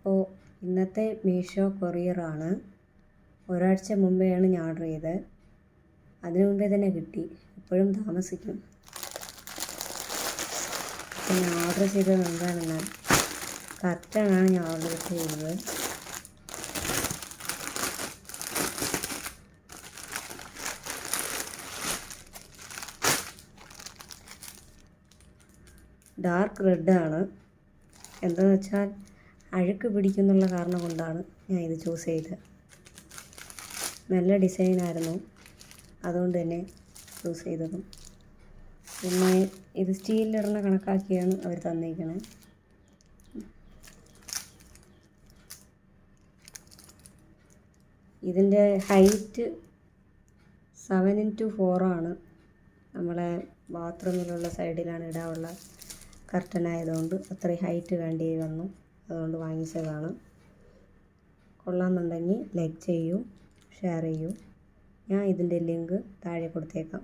അപ്പോൾ ഇന്നത്തെ മീഷോ കൊറിയറാണ്. ഒരാഴ്ച മുമ്പെയാണ് ഞാൻ ഓർഡർ ചെയ്തത്. അതിനു മുമ്പേ തന്നെ കിട്ടി. എപ്പോഴും താമസിക്കും. അപ്പോൾ ഞാൻ ഓർഡർ ചെയ്തത് എന്താണെന്നാൽ കർട്ടനാണ് ഞാൻ ഓർഡർ ചെയ്തത്. ഡാർക്ക് റെഡാണ്. എന്താണെന്ന് വെച്ചാൽ അഴുക്ക് പിടിക്കുന്നുള്ള കാരണം കൊണ്ടാണ് ഞാൻ ഇത് ചൂസ് ചെയ്തത്. നല്ല ഡിസൈനായിരുന്നു, അതുകൊണ്ട് തന്നെ ചൂസ് ചെയ്തതും. പിന്നെ ഇത് സ്റ്റീലിലിടുന്ന കണക്കാക്കിയാണ് അവർ തന്നിരിക്കുന്നത്. ഇതിൻ്റെ ഹൈറ്റ് 7x4 ആണ്. നമ്മളെ ബാത്റൂമിലുള്ള സൈഡിലാണ് ഇടാനുള്ള കർട്ടനായതുകൊണ്ട് അത്രയും ഹൈറ്റ് വേണ്ടി വന്നു. അതുകൊണ്ട് വാങ്ങിച്ചതാണ്. കൊള്ളാമെന്നുണ്ടെങ്കിൽ ലൈക്ക് ചെയ്യൂ, ഷെയർ ചെയ്യൂ. ഞാൻ ഇതിൻ്റെ ലിങ്ക് താഴെ കൊടുത്തേക്കാം.